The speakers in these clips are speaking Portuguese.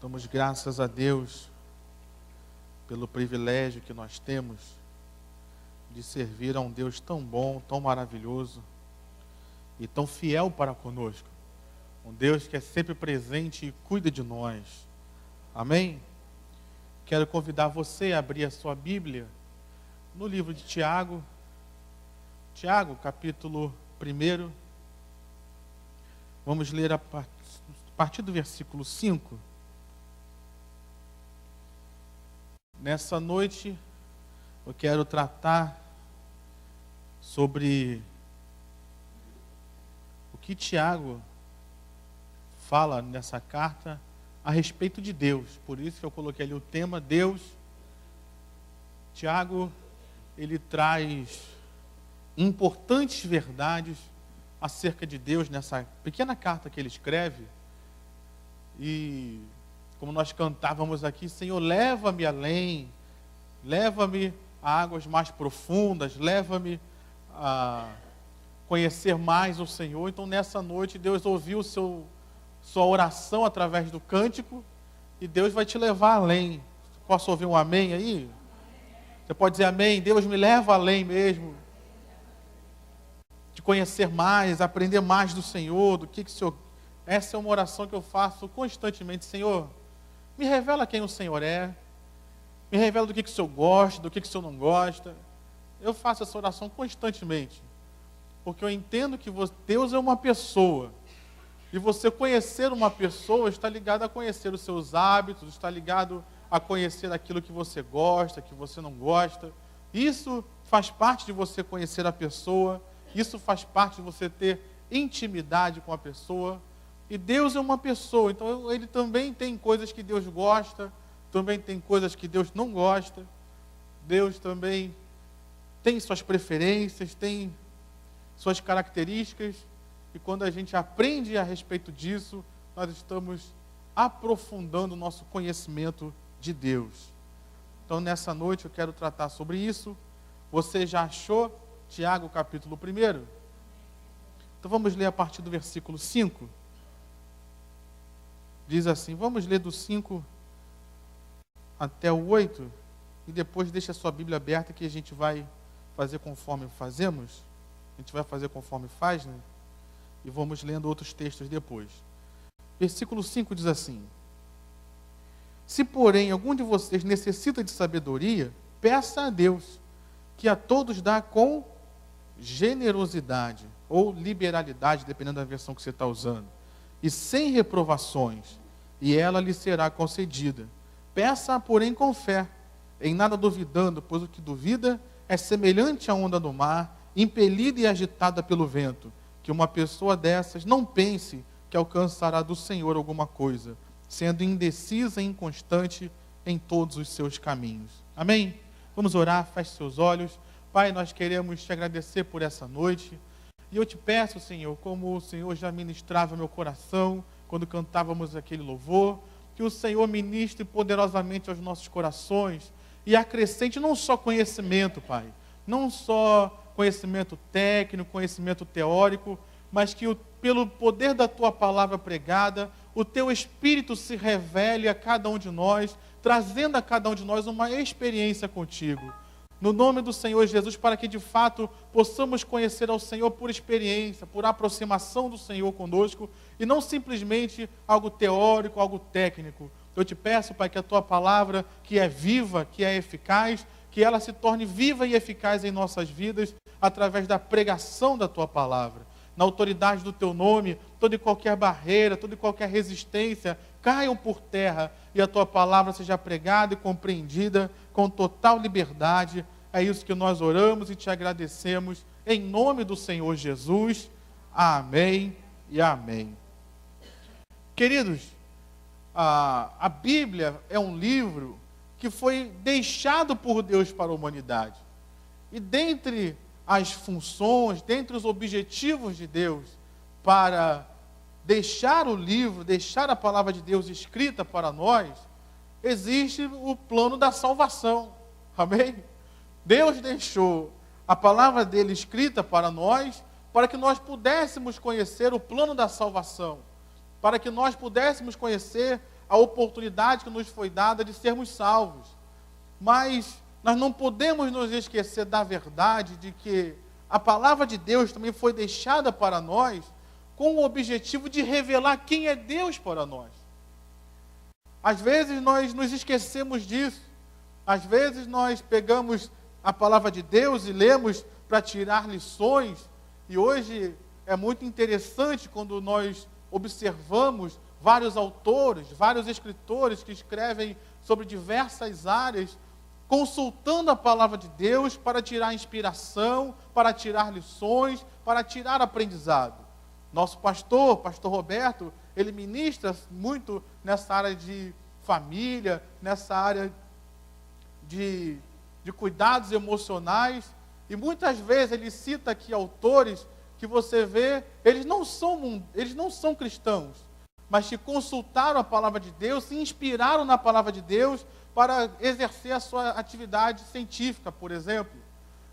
Damos graças a Deus pelo privilégio que nós temos de servir a um Deus tão bom, tão maravilhoso e tão fiel para conosco. Um Deus que é sempre presente e cuida de nós. Amém? Quero convidar você a abrir a sua Bíblia no livro de Tiago. Tiago, capítulo 1. Vamos ler a partir do versículo 5. Nessa noite, eu quero tratar sobre o que Tiago fala nessa carta a respeito de Deus. Por isso que eu coloquei ali o tema Deus. Tiago, ele traz importantes verdades acerca de Deus nessa pequena carta que ele escreve. E como nós cantávamos aqui, Senhor, leva-me além, leva-me a águas mais profundas, leva-me a conhecer mais o Senhor. Então nessa noite Deus ouviu sua oração através do cântico e Deus vai te levar além. Posso ouvir um amém aí? Você pode dizer amém? Deus me leva além mesmo. De conhecer mais, aprender mais do Senhor, do que o Senhor... Essa é uma oração que eu faço constantemente. Senhor, me revela quem o Senhor é. Me revela do que o Senhor gosta, do que o Senhor não gosta. Eu faço essa oração constantemente. Porque eu entendo que Deus é uma pessoa. E você conhecer uma pessoa está ligado a conhecer os seus hábitos, está ligado a conhecer aquilo que você gosta, que você não gosta. Isso faz parte de você conhecer a pessoa. Isso faz parte de você ter intimidade com a pessoa. E Deus é uma pessoa, então ele também tem coisas que Deus gosta, também tem coisas que Deus não gosta. Deus também tem suas preferências, tem suas características. E quando a gente aprende a respeito disso, nós estamos aprofundando o nosso conhecimento de Deus. Então nessa noite eu quero tratar sobre isso. Você já achou Tiago capítulo 1? Então vamos ler a partir do versículo 5. Diz assim, vamos ler do 5 até o 8, e depois deixa a sua Bíblia aberta que a gente vai fazer conforme fazemos. A gente vai fazer conforme faz, né? E vamos lendo outros textos depois. Versículo 5 diz assim: Se, porém, algum de vocês necessita de sabedoria, peça a Deus, que a todos dá com generosidade, ou liberalidade, dependendo da versão que você está usando, e sem reprovações, e ela lhe será concedida. Peça, porém, com fé, em nada duvidando, pois o que duvida é semelhante à onda do mar, impelida e agitada pelo vento, que uma pessoa dessas não pense que alcançará do Senhor alguma coisa, sendo indecisa e inconstante em todos os seus caminhos. Amém? Vamos orar, feche seus olhos. Pai, nós queremos te agradecer por essa noite. E eu te peço, Senhor, como o Senhor já ministrava meu coração, quando cantávamos aquele louvor, que o Senhor ministre poderosamente aos nossos corações e acrescente não só conhecimento, Pai, não só conhecimento técnico, conhecimento teórico, mas que pelo poder da Tua palavra pregada, o Teu Espírito se revele a cada um de nós, trazendo a cada um de nós uma experiência contigo. No nome do Senhor Jesus, para que de fato possamos conhecer ao Senhor por experiência, por aproximação do Senhor conosco, e não simplesmente algo teórico, algo técnico. Eu te peço, Pai, que a Tua palavra, que é viva, que é eficaz, que ela se torne viva e eficaz em nossas vidas, através da pregação da Tua palavra. Na autoridade do Teu nome, toda e qualquer barreira, toda e qualquer resistência, caiam por terra, e a Tua palavra seja pregada e compreendida com total liberdade. É isso que nós oramos e te agradecemos, em nome do Senhor Jesus. Amém e amém. Queridos, a Bíblia é um livro que foi deixado por Deus para a humanidade. E dentre as funções, dentre os objetivos de Deus para deixar o livro, deixar a palavra de Deus escrita para nós, existe o plano da salvação. Amém? Deus deixou a palavra dele escrita para nós, para que nós pudéssemos conhecer o plano da salvação, para que nós pudéssemos conhecer a oportunidade que nos foi dada de sermos salvos. Mas nós não podemos nos esquecer da verdade de que a palavra de Deus também foi deixada para nós com o objetivo de revelar quem é Deus para nós. Às vezes nós nos esquecemos disso. Às vezes nós pegamos a palavra de Deus e lemos para tirar lições. E hoje é muito interessante quando nós observamos vários autores, vários escritores que escrevem sobre diversas áreas, consultando a palavra de Deus para tirar inspiração, para tirar lições, para tirar aprendizado. Nosso pastor Roberto, ele ministra muito nessa área de família, nessa área de cuidados emocionais, e muitas vezes ele cita aqui autores que você vê, eles não são cristãos, mas que consultaram a palavra de Deus, se inspiraram na palavra de Deus para exercer a sua atividade científica, por exemplo.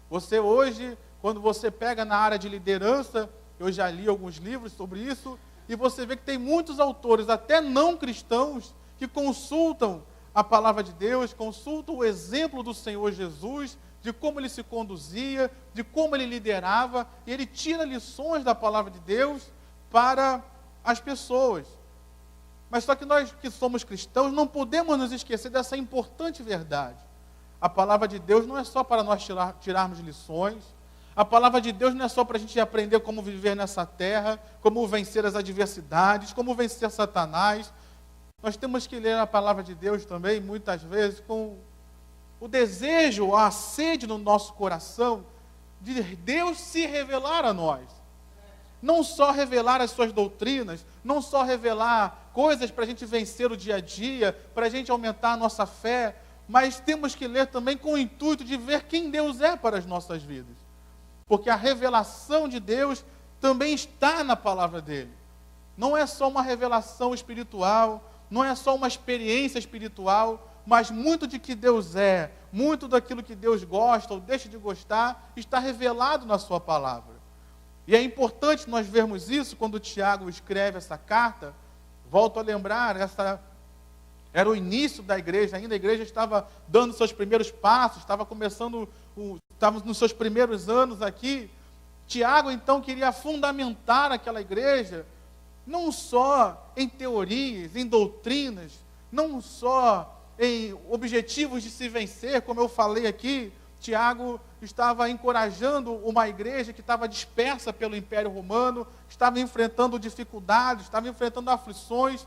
Você hoje, quando você pega na área de liderança, eu já li alguns livros sobre isso, e você vê que tem muitos autores, até não cristãos, que consultam a palavra de Deus, consultam o exemplo do Senhor Jesus, de como ele se conduzia, de como ele liderava, e ele tira lições da palavra de Deus para as pessoas. Mas só que nós que somos cristãos não podemos nos esquecer dessa importante verdade. A palavra de Deus não é só para nós tirarmos lições. A palavra de Deus não é só para a gente aprender como viver nessa terra, como vencer as adversidades, como vencer Satanás. Nós temos que ler a palavra de Deus também, muitas vezes, com o desejo, a sede no nosso coração, de Deus se revelar a nós. Não só revelar as suas doutrinas, não só revelar coisas para a gente vencer o dia a dia, para a gente aumentar a nossa fé, mas temos que ler também com o intuito de ver quem Deus é para as nossas vidas. Porque a revelação de Deus também está na palavra dele. Não é só uma revelação espiritual, não é só uma experiência espiritual, mas muito de que Deus é, muito daquilo que Deus gosta ou deixa de gostar, está revelado na sua palavra. E é importante nós vermos isso quando Tiago escreve essa carta. Volto a lembrar, era o início da igreja, ainda a igreja estava dando seus primeiros passos, estava nos seus primeiros anos aqui. Tiago, então, queria fundamentar aquela igreja, não só em teorias, em doutrinas, não só em objetivos de se vencer, como eu falei aqui. Tiago estava encorajando uma igreja que estava dispersa pelo Império Romano, estava enfrentando dificuldades, estava enfrentando aflições,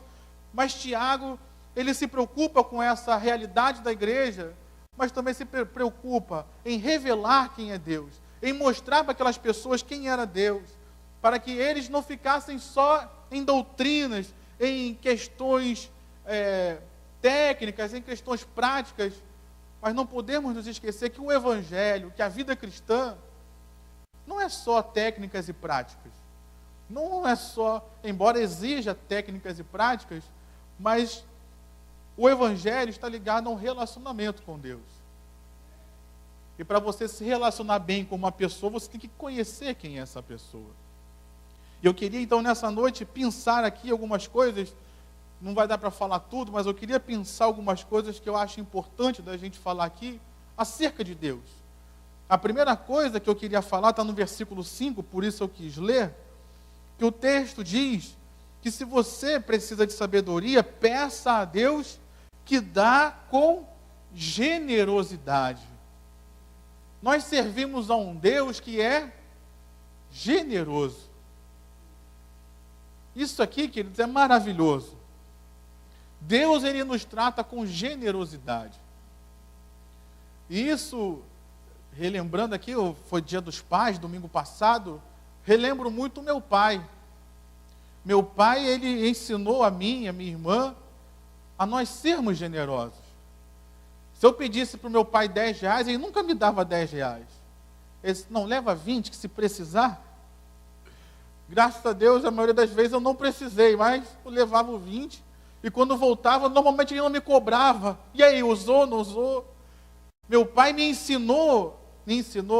mas Tiago, ele se preocupa com essa realidade da igreja, mas também se preocupa em revelar quem é Deus, em mostrar para aquelas pessoas quem era Deus, para que eles não ficassem só em doutrinas, em questões técnicas, em questões práticas. Mas não podemos nos esquecer que o Evangelho, que a vida cristã, não é só técnicas e práticas. Não é só, embora exija técnicas e práticas, mas o Evangelho está ligado a um relacionamento com Deus. E para você se relacionar bem com uma pessoa, você tem que conhecer quem é essa pessoa. E eu queria então nessa noite pensar aqui algumas coisas. Não vai dar para falar tudo, mas eu queria pensar algumas coisas que eu acho importante da gente falar aqui acerca de Deus. A primeira coisa que eu queria falar está no versículo 5, por isso eu quis ler, que o texto diz que se você precisa de sabedoria, peça a Deus que dá com generosidade. Nós servimos a um Deus que é generoso. Isso aqui, queridos, é maravilhoso. Deus, ele nos trata com generosidade. E isso, relembrando aqui, foi dia dos pais, domingo passado, relembro muito o meu pai. Meu pai, ele ensinou a mim, a minha irmã, a nós sermos generosos. Se eu pedisse para o meu pai 10 reais, ele nunca me dava 10 reais. Ele disse, não, leva 20, que se precisar. Graças a Deus, a maioria das vezes eu não precisei, mas eu levava o 20. E quando voltava, normalmente ele não me cobrava. E aí, usou, não usou? Meu pai me ensinou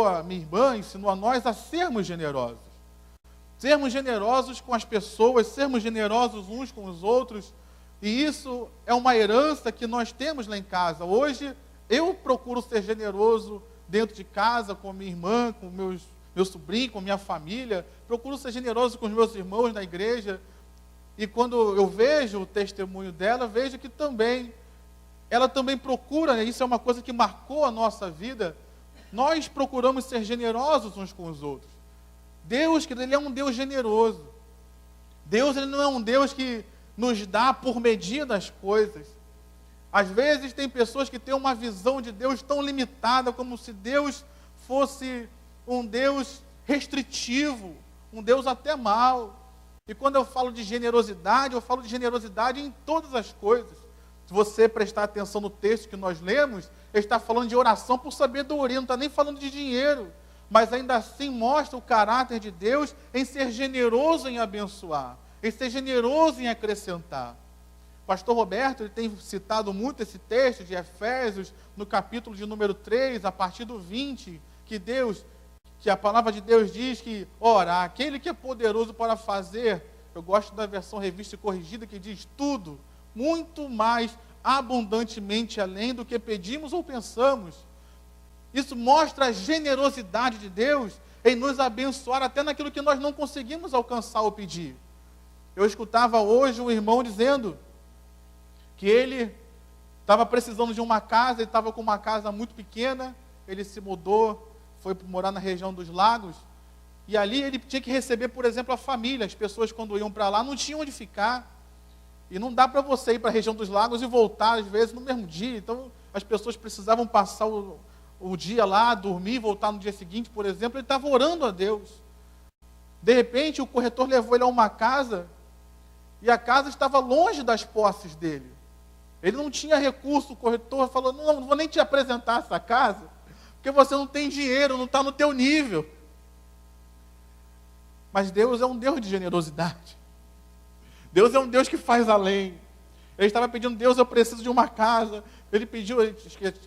a minha irmã, ensinou a nós a sermos generosos. Sermos generosos com as pessoas, sermos generosos uns com os outros. E isso é uma herança que nós temos lá em casa. Hoje, eu procuro ser generoso dentro de casa, com minha irmã, com meu sobrinho, com minha família. Procuro ser generoso com os meus irmãos na igreja. E quando eu vejo o testemunho dela, vejo que ela também procura, né? Isso é uma coisa que marcou a nossa vida. Nós procuramos ser generosos uns com os outros. Deus, Ele é um Deus generoso. Deus, Ele não é um Deus que nos dá por medida as coisas. Às vezes tem pessoas que têm uma visão de Deus tão limitada, como se Deus fosse um Deus restritivo, um Deus até mau. E quando eu falo de generosidade, eu falo de generosidade em todas as coisas. Se você prestar atenção no texto que nós lemos, ele está falando de oração por sabedoria, não está nem falando de dinheiro. Mas ainda assim mostra o caráter de Deus em ser generoso em abençoar, em ser generoso em acrescentar. O pastor Roberto, ele tem citado muito esse texto de Efésios, no capítulo de número 3, a partir do 20, que a palavra de Deus diz que, ora, aquele que é poderoso para fazer, eu gosto da versão revista e corrigida, que diz tudo, muito mais abundantemente além do que pedimos ou pensamos. Isso mostra a generosidade de Deus em nos abençoar até naquilo que nós não conseguimos alcançar ou pedir. Eu escutava hoje um irmão dizendo que ele estava precisando de uma casa, ele estava com uma casa muito pequena, ele se mudou, foi morar na região dos lagos, e ali ele tinha que receber, por exemplo, a família. As pessoas, quando iam para lá, não tinham onde ficar. E não dá para você ir para a região dos lagos e voltar, às vezes, no mesmo dia. Então, as pessoas precisavam passar o dia lá, dormir, voltar no dia seguinte, por exemplo. Ele estava orando a Deus. De repente, o corretor levou ele a uma casa, e a casa estava longe das posses dele. Ele não tinha recurso, o corretor falou, não vou nem te apresentar essa casa, porque você não tem dinheiro, não está no teu nível. Mas Deus é um Deus de generosidade. Deus é um Deus que faz além. Ele estava pedindo, Deus, eu preciso de uma casa. Ele pediu, eu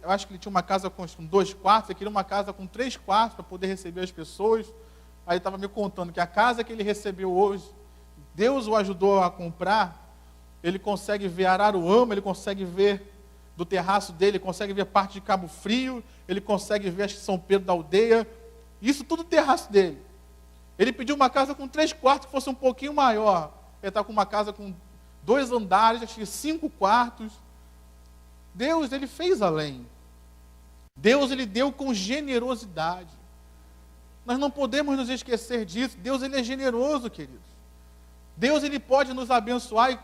acho que ele tinha uma casa com 2 quartos, ele queria uma casa com 3 quartos para poder receber as pessoas. Aí ele estava me contando que a casa que ele recebeu hoje, Deus o ajudou a comprar. Ele consegue ver Araruama, ele consegue ver do terraço dele, ele consegue ver parte de Cabo Frio, ele consegue ver, acho que São Pedro da Aldeia. Isso tudo do terraço dele. Ele pediu uma casa com 3 quartos que fosse um pouquinho maior. Ele está com uma casa com 2 andares, acho que 5 quartos. Deus, Ele fez além. Deus, Ele deu com generosidade. Nós não podemos nos esquecer disso. Deus, Ele é generoso, queridos. Deus, Ele pode nos abençoar e,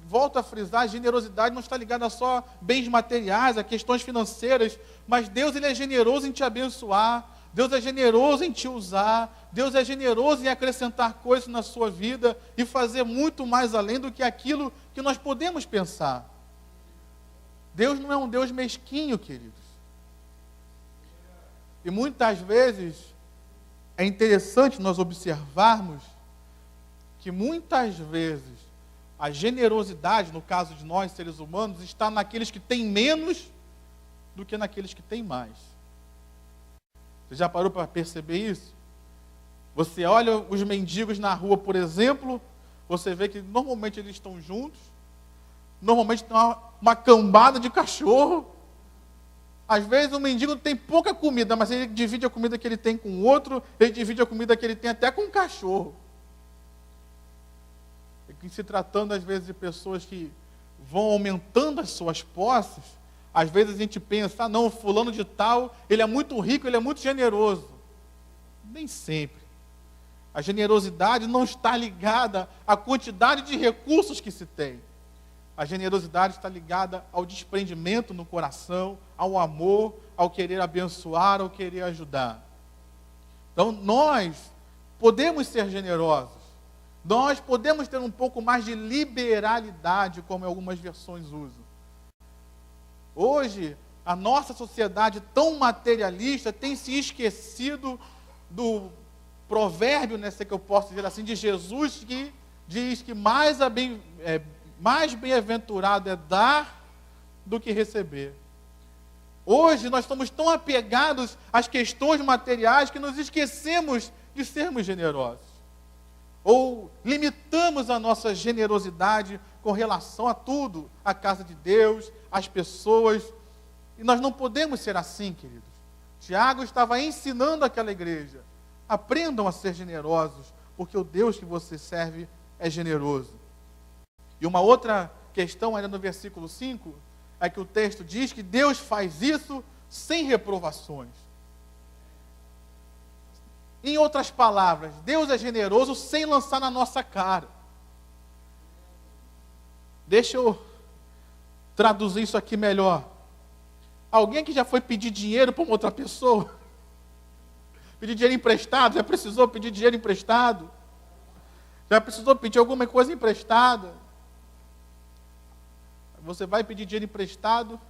volto a frisar, a generosidade não está ligada só a bens materiais, a questões financeiras, mas Deus, Ele é generoso em te abençoar. Deus é generoso em te usar, Deus é generoso em acrescentar coisas na sua vida e fazer muito mais além do que aquilo que nós podemos pensar. Deus não é um Deus mesquinho, queridos. E muitas vezes é interessante nós observarmos que muitas vezes a generosidade, no caso de nós, seres humanos, está naqueles que têm menos do que naqueles que têm mais. Você já parou para perceber isso? Você olha os mendigos na rua, por exemplo, você vê que normalmente eles estão juntos, normalmente tem uma cambada de cachorro. Às vezes o mendigo tem pouca comida, mas ele divide a comida que ele tem com o outro, ele divide a comida que ele tem até com o cachorro. E se tratando às vezes de pessoas que vão aumentando as suas posses, às vezes a gente pensa, não, fulano de tal, ele é muito rico, ele é muito generoso. Nem sempre. A generosidade não está ligada à quantidade de recursos que se tem. A generosidade está ligada ao desprendimento no coração, ao amor, ao querer abençoar, ao querer ajudar. Então, nós podemos ser generosos. Nós podemos ter um pouco mais de liberalidade, como algumas versões usam. Hoje, a nossa sociedade tão materialista tem se esquecido do provérbio, né, se é que eu posso dizer assim, de Jesus, que diz que mais bem-aventurado é dar do que receber. Hoje, nós estamos tão apegados às questões materiais que nos esquecemos de sermos generosos. ou limitamos a nossa generosidade com relação a tudo, a casa de Deus, as pessoas, e nós não podemos ser assim, queridos. Tiago estava ensinando aquela igreja: aprendam a ser generosos, porque o Deus que você serve é generoso. E uma outra questão, ainda no versículo 5, é que o texto diz que Deus faz isso sem reprovações. Em outras palavras, Deus é generoso sem lançar na nossa cara. Deixa eu traduzir isso aqui melhor. Alguém que já foi pedir dinheiro para uma outra pessoa? Pedir dinheiro emprestado? Já precisou pedir dinheiro emprestado? Já precisou pedir alguma coisa emprestada? Você vai pedir dinheiro emprestado?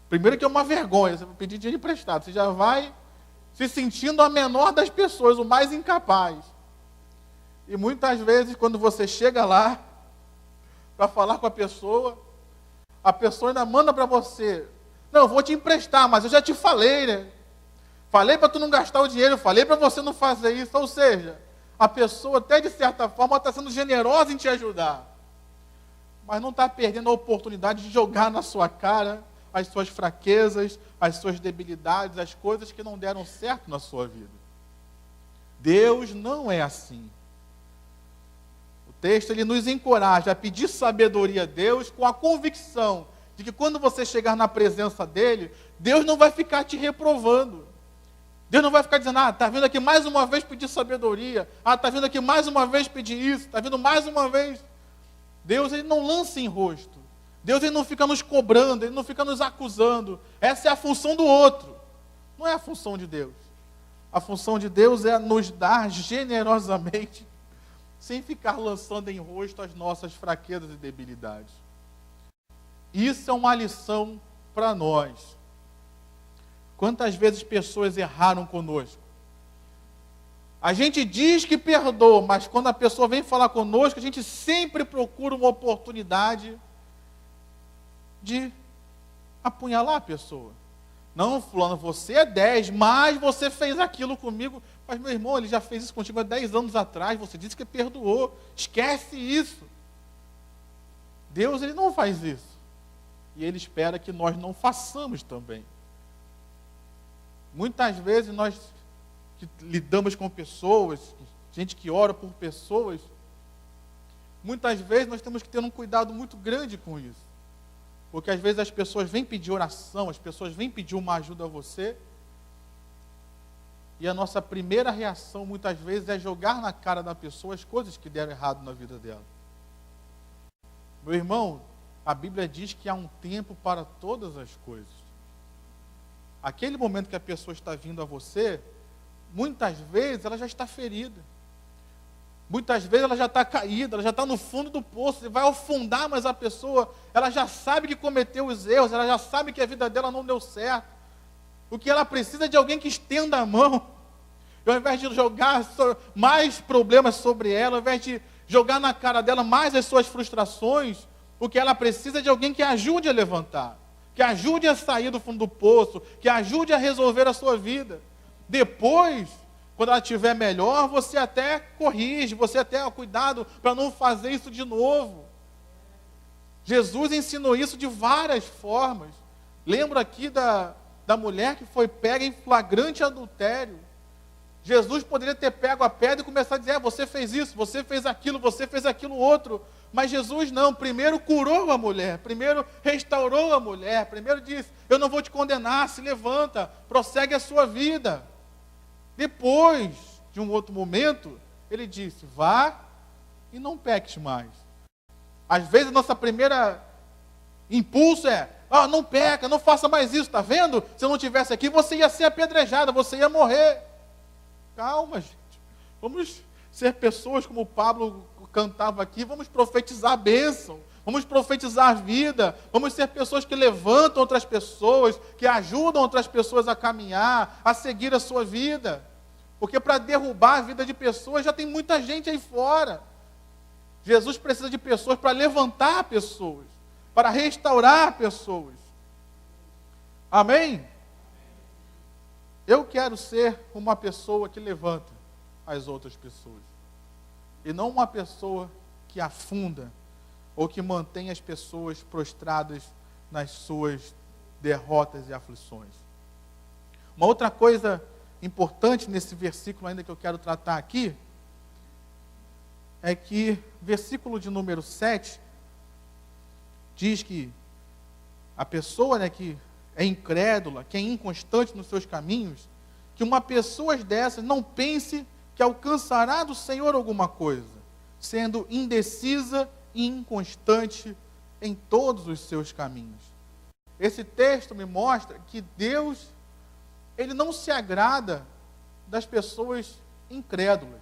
Primeiro que é uma vergonha, você vai pedir dinheiro emprestado. Você já vai se sentindo a menor das pessoas, o mais incapaz. E muitas vezes, quando você chega lá para falar com a pessoa ainda manda para você: não, eu vou te emprestar, mas eu já te falei, né? Falei para tu não gastar o dinheiro, falei para você não fazer isso. Ou seja, a pessoa até de certa forma está sendo generosa em te ajudar, mas não está perdendo a oportunidade de jogar na sua cara as suas fraquezas, as suas debilidades, as coisas que não deram certo na sua vida. Deus não é assim. O texto ele nos encoraja a pedir sabedoria a Deus com a convicção de que quando você chegar na presença dele, Deus não vai ficar te reprovando. Deus não vai ficar dizendo: está vindo aqui mais uma vez pedir sabedoria, está vindo aqui mais uma vez pedir isso, está vindo mais uma vez. Deus ele não lança em rosto. Deus ele não fica nos cobrando, ele não fica nos acusando. Essa é a função do outro, não é a função de Deus. A função de Deus é nos dar generosamente, sem ficar lançando em rosto as nossas fraquezas e debilidades. Isso é uma lição para nós. Quantas vezes pessoas erraram conosco? A gente diz que perdoa, mas quando a pessoa vem falar conosco, a gente sempre procura uma oportunidade de apunhalar a pessoa. Não, fulano, você é 10, mas você fez aquilo comigo. Mas, meu irmão, ele já fez isso contigo há 10 anos atrás, você disse que perdoou. Esquece isso. Deus, ele não faz isso. E ele espera que nós não façamos também. Muitas vezes nós que lidamos com pessoas, gente que ora por pessoas, muitas vezes nós temos que ter um cuidado muito grande com isso. Porque às vezes as pessoas vêm pedir oração, as pessoas vêm pedir uma ajuda a você, e a nossa primeira reação muitas vezes é jogar na cara da pessoa as coisas que deram errado na vida dela. Meu irmão, a Bíblia diz que há um tempo para todas as coisas. Aquele momento que a pessoa está vindo a você, muitas vezes ela já está ferida. Muitas vezes ela já está caída, ela já está no fundo do poço, você vai afundar, mas a pessoa, ela já sabe que cometeu os erros, ela já sabe que a vida dela não deu certo. O que ela precisa é de alguém que estenda a mão. E ao invés de jogar mais problemas sobre ela, ao invés de jogar na cara dela mais as suas frustrações, o que ela precisa é de alguém que a ajude a levantar, que a ajude a sair do fundo do poço, que a ajude a resolver a sua vida. Depois, quando ela estiver melhor, você até corrige, você até cuidado para não fazer isso de novo. Jesus ensinou isso de várias formas. Lembro aqui da mulher que foi pega em flagrante adultério. Jesus poderia ter pego a pedra e começar a dizer: você fez isso, você fez aquilo outro. Mas Jesus não, primeiro curou a mulher, primeiro restaurou a mulher, primeiro disse: eu não vou te condenar, se levanta, prossegue a sua vida. Depois de um outro momento, ele disse: vá e não peques mais. Às vezes a nossa primeira impulso é: não peca, não faça mais isso, está vendo? Se eu não estivesse aqui, você ia ser apedrejada, você ia morrer. Calma, gente. Vamos ser pessoas como o Pablo cantava aqui, vamos profetizar a bênção, vamos profetizar a vida, vamos ser pessoas que levantam outras pessoas, que ajudam outras pessoas a caminhar, a seguir a sua vida. Porque para derrubar a vida de pessoas já tem muita gente aí fora. Jesus precisa de pessoas para levantar pessoas, para restaurar pessoas. Amém? Eu quero ser uma pessoa que levanta as outras pessoas. e não uma pessoa que afunda ou que mantém as pessoas prostradas nas suas derrotas e aflições. Uma outra coisa importante nesse versículo ainda que eu quero tratar aqui, é que versículo de número 7 diz que a pessoa, né, que é incrédula, que é inconstante nos seus caminhos, que uma pessoa dessas não pense que alcançará do Senhor alguma coisa, sendo indecisa e inconstante em todos os seus caminhos. Esse texto me mostra que Deus, Ele não se agrada das pessoas incrédulas.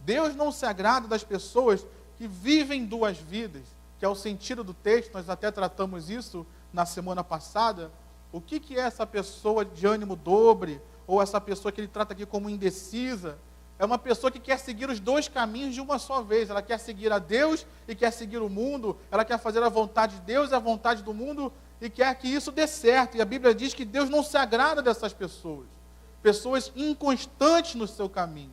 Deus não se agrada das pessoas que vivem duas vidas, que é o sentido do texto, nós até tratamos isso na semana passada. O que é essa pessoa de ânimo dobre, ou essa pessoa que ele trata aqui como indecisa? É uma pessoa que quer seguir os dois caminhos de uma só vez. Ela quer seguir a Deus e quer seguir o mundo. Ela quer fazer a vontade de Deus e a vontade do mundo e quer que isso dê certo. E a Bíblia diz que Deus não se agrada dessas pessoas. Pessoas inconstantes no seu caminho.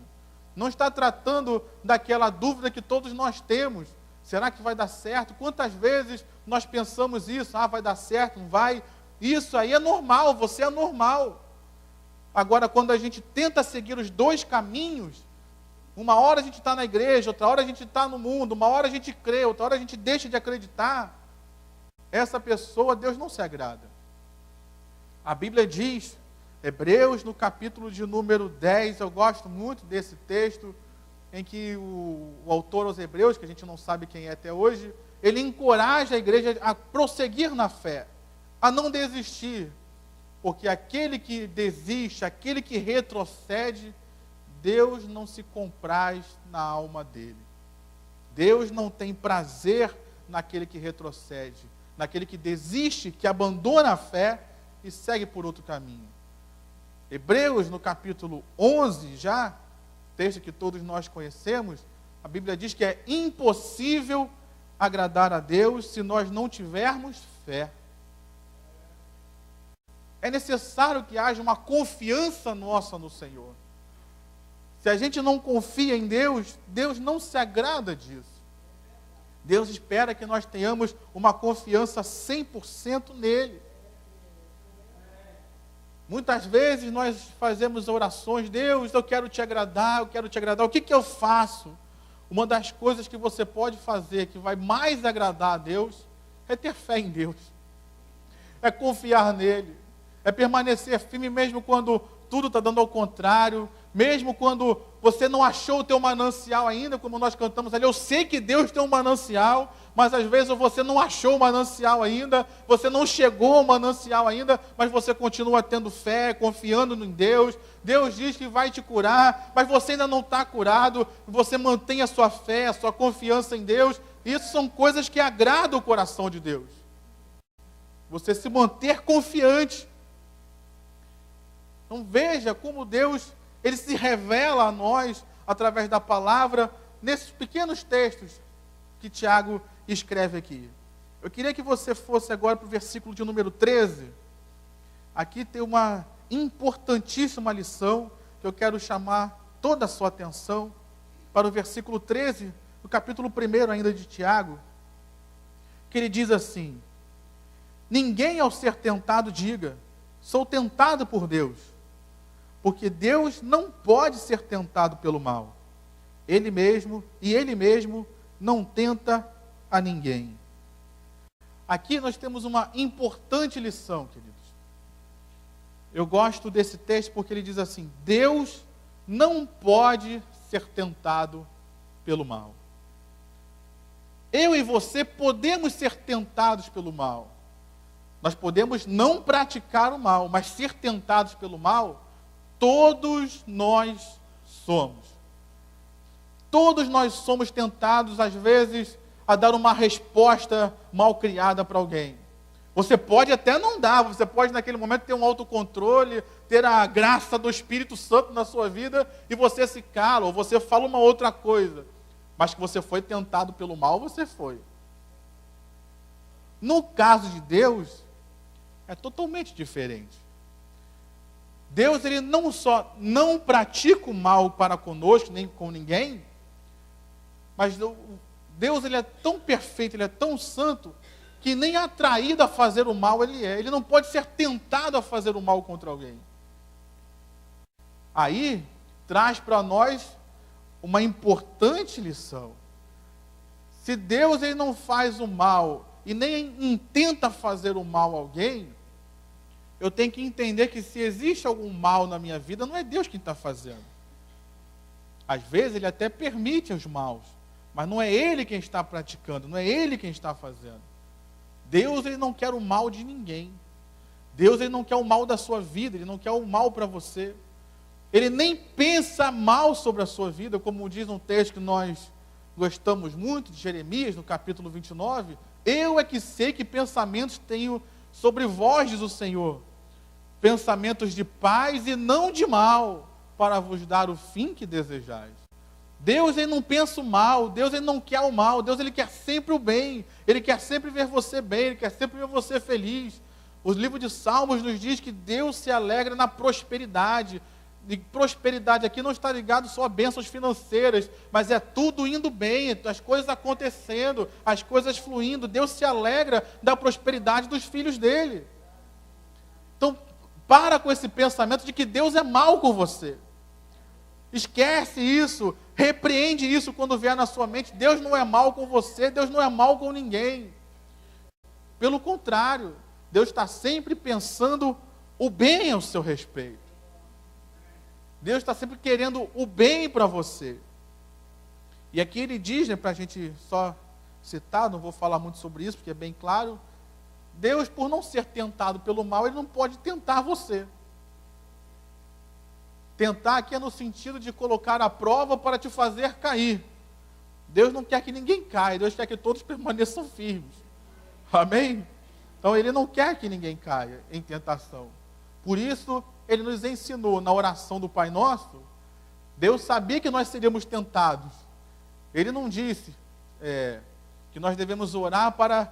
Não está tratando daquela dúvida que todos nós temos. Será que vai dar certo? Quantas vezes nós pensamos isso? Ah, vai dar certo, não vai? Isso aí é normal, você é normal. Agora, quando a gente tenta seguir os dois caminhos, uma hora a gente está na igreja, outra hora a gente está no mundo, uma hora a gente crê, outra hora a gente deixa de acreditar, essa pessoa, Deus não se agrada. A Bíblia diz, Hebreus, no capítulo de número 10, eu gosto muito desse texto, em que o autor aos Hebreus, que a gente não sabe quem é até hoje, ele encoraja a igreja a prosseguir na fé, a não desistir, porque aquele que desiste, aquele que retrocede, Deus não se compraz na alma dele. Deus não tem prazer naquele que retrocede, naquele que desiste, que abandona a fé e segue por outro caminho. Hebreus, no capítulo 11, já, texto que todos nós conhecemos, a Bíblia diz que é impossível agradar a Deus se nós não tivermos fé. É necessário que haja uma confiança nossa no Senhor. Se a gente não confia em Deus, Deus não se agrada disso. Deus espera que nós tenhamos uma confiança 100% nele. Muitas vezes nós fazemos orações, Deus, eu quero te agradar, eu quero te agradar. O que eu faço? Uma das coisas que você pode fazer, que vai mais agradar a Deus, é ter fé em Deus. É confiar nele. É permanecer firme mesmo quando tudo está dando ao contrário. Mesmo quando você não achou o teu manancial ainda, como nós cantamos ali. Eu sei que Deus tem um manancial, mas às vezes você não achou o manancial ainda, você não chegou ao manancial ainda, mas você continua tendo fé, confiando em Deus. Deus diz que vai te curar, mas você ainda não está curado. Você mantém a sua fé, a sua confiança em Deus. Isso são coisas que agradam o coração de Deus. Você se manter confiante. Então veja como Deus, Ele se revela a nós através da palavra, nesses pequenos textos que Tiago escreve aqui. Eu queria que você fosse agora para o versículo de número 13. Aqui tem uma importantíssima lição, que eu quero chamar toda a sua atenção, para o versículo 13, do capítulo 1 ainda de Tiago, que ele diz assim: ninguém ao ser tentado diga, sou tentado por Deus. Porque Deus não pode ser tentado pelo mal. Ele mesmo não tenta a ninguém. Aqui nós temos uma importante lição, queridos. Eu gosto desse texto porque ele diz assim: Deus não pode ser tentado pelo mal. Eu e você podemos ser tentados pelo mal. Nós podemos não praticar o mal, mas ser tentados pelo mal, todos nós somos. Todos nós somos tentados, às vezes, a dar uma resposta mal criada para alguém. Você pode até não dar, você pode naquele momento ter um autocontrole, ter a graça do Espírito Santo na sua vida, e você se cala, ou você fala uma outra coisa. Mas que você foi tentado pelo mal, você foi. No caso de Deus, é totalmente diferente. Deus, Ele não só não pratica o mal para conosco, nem com ninguém, Mas Deus, ele é tão perfeito, ele é tão santo, que nem atraído a fazer o mal ele é. Ele não pode ser tentado a fazer o mal contra alguém. Aí, traz para nós uma importante lição. Se Deus, ele não faz o mal e nem intenta fazer o mal a alguém, eu tenho que entender que se existe algum mal na minha vida, não é Deus quem está fazendo. Às vezes ele até permite os maus, mas não é Ele quem está praticando, não é Ele quem está fazendo. Deus, ele não quer o mal de ninguém. Deus, ele não quer o mal da sua vida, ele não quer o mal para você. Ele nem pensa mal sobre a sua vida, como diz um texto que nós gostamos muito, de Jeremias, no capítulo 29. Eu é que sei que pensamentos tenho sobre vós, diz o Senhor. Pensamentos de paz e não de mal, para vos dar o fim que desejais. Deus, ele não pensa o mal, Deus, ele não quer o mal, Deus, ele quer sempre o bem, ele quer sempre ver você bem, ele quer sempre ver você feliz. O livro de Salmos nos diz que Deus se alegra na prosperidade. E prosperidade aqui não está ligado só a bênçãos financeiras, mas é tudo indo bem, as coisas acontecendo, as coisas fluindo. Deus se alegra da prosperidade dos filhos dele. Então, para com esse pensamento de que Deus é mal com você. Esquece isso, repreende isso quando vier na sua mente. Deus não é mal com você, Deus não é mal com ninguém. Pelo contrário, Deus está sempre pensando o bem ao seu respeito. Deus está sempre querendo o bem para você. E aqui ele diz, para a gente só citar, não vou falar muito sobre isso, porque é bem claro. Deus, por não ser tentado pelo mal, ele não pode tentar você. Tentar aqui é no sentido de colocar à prova para te fazer cair. Deus não quer que ninguém caia, Deus quer que todos permaneçam firmes. Amém? Então ele não quer que ninguém caia em tentação. Por isso, ele nos ensinou na oração do Pai Nosso. Deus sabia que nós seríamos tentados. Ele não disse que nós devemos orar para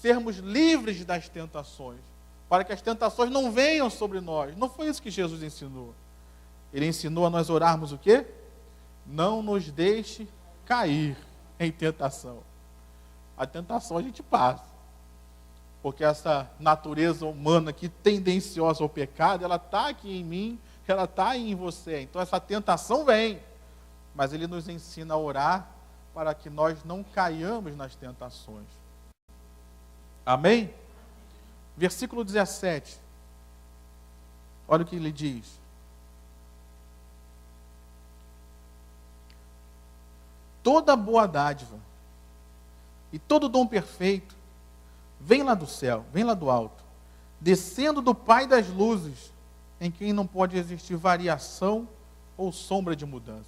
sermos livres das tentações, para que as tentações não venham sobre nós. Não foi isso que Jesus ensinou. Ele ensinou a nós orarmos o quê? Não nos deixe cair em tentação. A tentação a gente passa. Porque essa natureza humana aqui, tendenciosa ao pecado, ela está aqui em mim, ela está aí em você. Então essa tentação vem. Mas ele nos ensina a orar para que nós não caiamos nas tentações. Amém? Versículo 17. Olha o que ele diz. Toda boa dádiva e todo dom perfeito vem lá do céu, vem lá do alto, descendo do Pai das luzes, em quem não pode existir variação ou sombra de mudanças.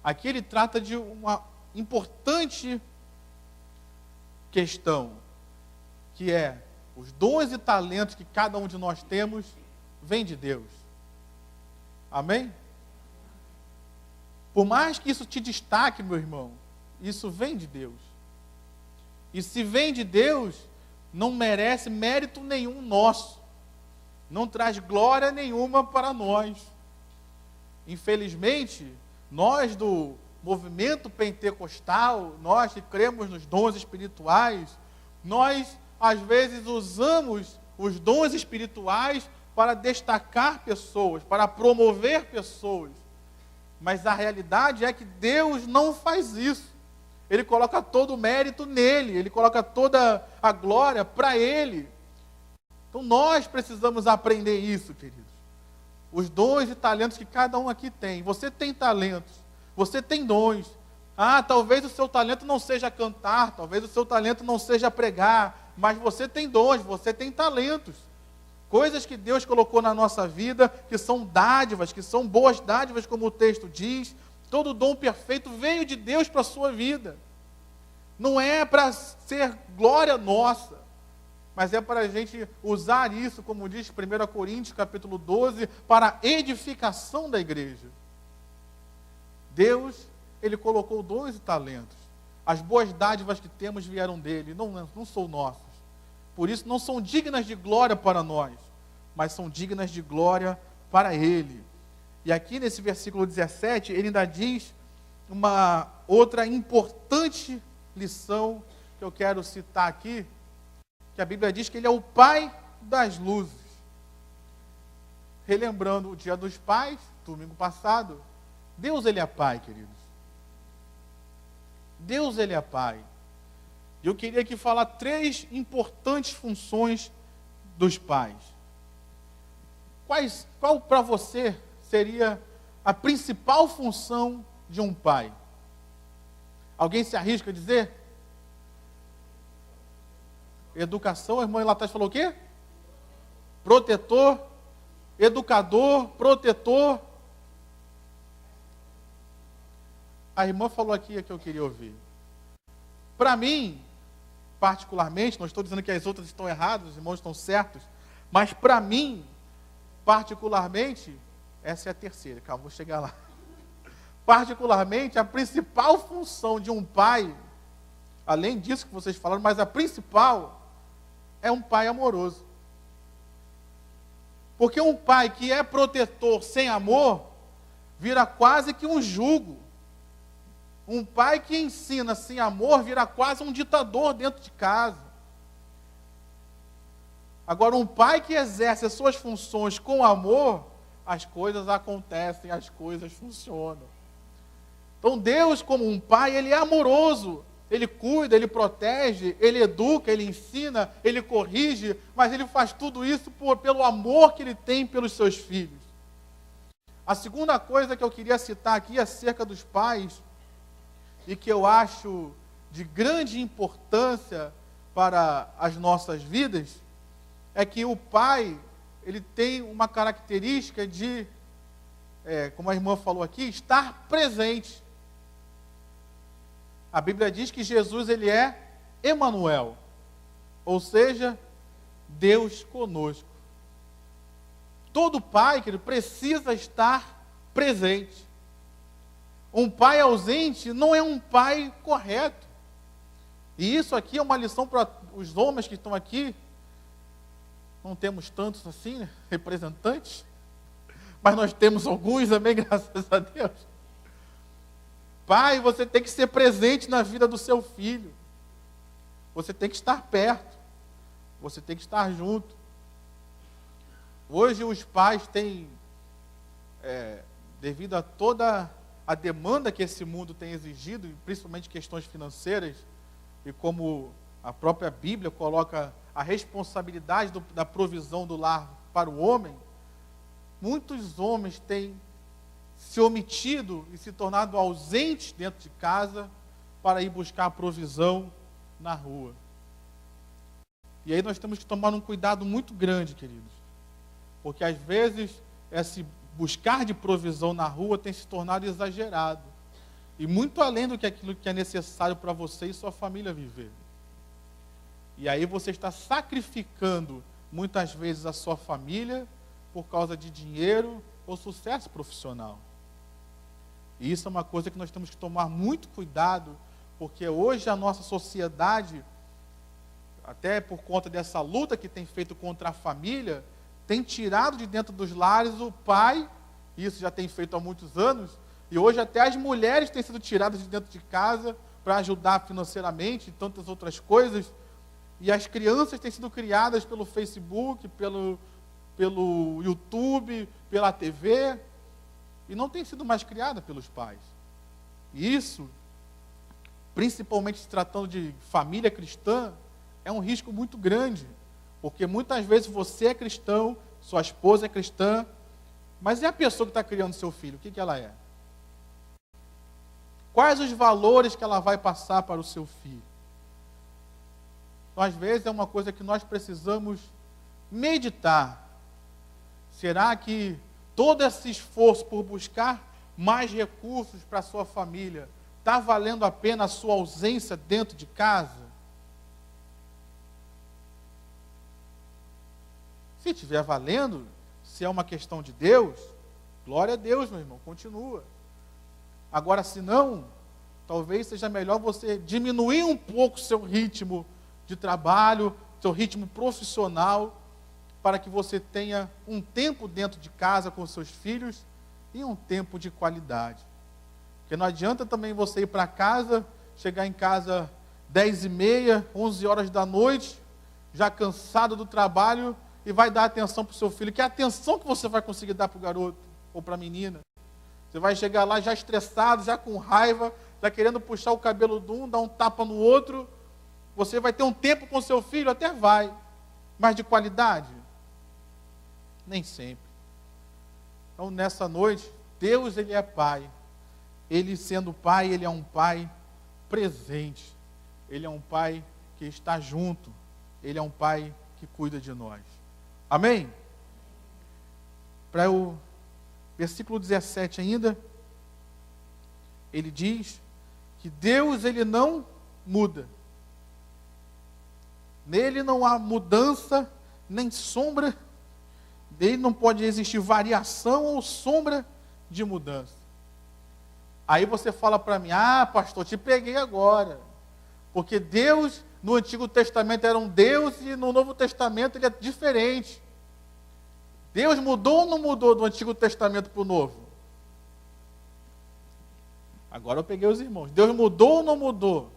Aqui ele trata de uma importante questão, que é os dons e talentos que cada um de nós temos, vem de Deus. Amém? Por mais que isso te destaque, meu irmão, isso vem de Deus. E se vem de Deus, não merece mérito nenhum nosso. Não traz glória nenhuma para nós. Infelizmente, nós do movimento pentecostal, nós que cremos nos dons espirituais, nós às vezes usamos os dons espirituais para destacar pessoas, para promover pessoas. Mas a realidade é que Deus não faz isso. Ele coloca todo o mérito nele, ele coloca toda a glória para ele. Então nós precisamos aprender isso, queridos. Os dons e talentos que cada um aqui tem. Você tem talentos, você tem dons. Talvez o seu talento não seja cantar, talvez o seu talento não seja pregar, mas você tem dons, você tem talentos. Coisas que Deus colocou na nossa vida, que são dádivas, que são boas dádivas, como o texto diz. Todo dom perfeito veio de Deus para a sua vida. Não é para ser glória nossa, mas é para a gente usar isso, como diz 1 Coríntios capítulo 12, para a edificação da igreja. Deus, ele colocou dons e talentos. As boas dádivas que temos vieram dele, não são nossas. Por isso não são dignas de glória para nós, mas são dignas de glória para ele. E aqui nesse versículo 17, ele ainda diz uma outra importante lição que eu quero citar aqui, que a Bíblia diz que ele é o Pai das luzes. Relembrando o Dia dos Pais, domingo passado, Deus ele é Pai, queridos. Deus ele é Pai. E eu queria aqui falar 3 importantes funções dos pais. Qual para você seria a principal função de um pai? Alguém se arrisca a dizer? Educação, a irmã lá atrás falou o quê? Protetor, educador, protetor. A irmã falou aqui que eu queria ouvir. Para mim, particularmente, não estou dizendo que as outras estão erradas, os irmãos estão certos, mas para mim, particularmente, essa é a terceira, calma, vou chegar lá. Particularmente, a principal função de um pai, além disso que vocês falaram, mas a principal é um pai amoroso. Porque um pai que é protetor sem amor, vira quase que um jugo. Um pai que ensina sem amor, vira quase um ditador dentro de casa. Agora, um pai que exerce as suas funções com amor, as coisas acontecem, as coisas funcionam. Então, Deus, como um pai, ele é amoroso. Ele cuida, ele protege, ele educa, ele ensina, ele corrige, mas ele faz tudo isso pelo amor que ele tem pelos seus filhos. A segunda coisa que eu queria citar aqui acerca dos pais, e que eu acho de grande importância para as nossas vidas, é que o pai, ele tem uma característica de, como a irmã falou aqui, estar presente. A Bíblia diz que Jesus, ele é Emanuel, ou seja, Deus conosco. Todo pai, querido, precisa estar presente. Um pai ausente não é um pai correto. E isso aqui é uma lição para os homens que estão aqui. Não temos tantos assim, né, representantes, mas nós temos alguns, amém, graças a Deus. Pai, você tem que ser presente na vida do seu filho. Você tem que estar perto. Você tem que estar junto. Hoje os pais têm, devido a toda a demanda que esse mundo tem exigido, principalmente questões financeiras, e como a própria Bíblia coloca a responsabilidade da provisão do lar para o homem, muitos homens têm se omitido e se tornado ausentes dentro de casa para ir buscar a provisão na rua. E aí nós temos que tomar um cuidado muito grande, queridos, porque às vezes esse buscar de provisão na rua tem se tornado exagerado. E muito além do que aquilo que é necessário para você e sua família viver. E aí você está sacrificando, muitas vezes, a sua família por causa de dinheiro ou sucesso profissional. E isso é uma coisa que nós temos que tomar muito cuidado, porque hoje a nossa sociedade, até por conta dessa luta que tem feito contra a família, tem tirado de dentro dos lares o pai, isso já tem feito há muitos anos, e hoje até as mulheres têm sido tiradas de dentro de casa para ajudar financeiramente e tantas outras coisas, e as crianças têm sido criadas pelo Facebook, pelo YouTube, pela TV, e não têm sido mais criadas pelos pais. E isso, principalmente se tratando de família cristã, é um risco muito grande, porque muitas vezes você é cristão, sua esposa é cristã, mas e a pessoa que está criando seu filho? O que ela é? Quais os valores que ela vai passar para o seu filho? Então, às vezes, é uma coisa que nós precisamos meditar. Será que todo esse esforço por buscar mais recursos para a sua família está valendo a pena a sua ausência dentro de casa? Se estiver valendo, se é uma questão de Deus, glória a Deus, meu irmão, continua. Agora, se não, talvez seja melhor você diminuir um pouco o seu ritmo de trabalho, seu ritmo profissional, para que você tenha um tempo dentro de casa com seus filhos e um tempo de qualidade. Porque não adianta também você ir para casa, chegar em casa 10h30, 11 horas da noite, já cansado do trabalho, e vai dar atenção para o seu filho. Que atenção que você vai conseguir dar para o garoto ou para a menina? Você vai chegar lá já estressado, já com raiva, já querendo puxar o cabelo de um, dar um tapa no outro. Você vai ter um tempo com seu filho? Até vai. Mas de qualidade? Nem sempre. Então, nessa noite, Deus, Ele é Pai. Ele, sendo Pai, Ele é um Pai presente. Ele é um Pai que está junto. Ele é um Pai que cuida de nós. Amém? Para o versículo 17 ainda, ele diz que Deus, Ele não muda. Nele não há mudança, nem sombra. Dele não pode existir variação ou sombra de mudança. Aí você fala para mim, pastor, te peguei agora. Porque Deus, no Antigo Testamento era um Deus e no Novo Testamento Ele é diferente. Deus mudou ou não mudou do Antigo Testamento para o Novo? Agora eu peguei os irmãos. Deus mudou ou não mudou?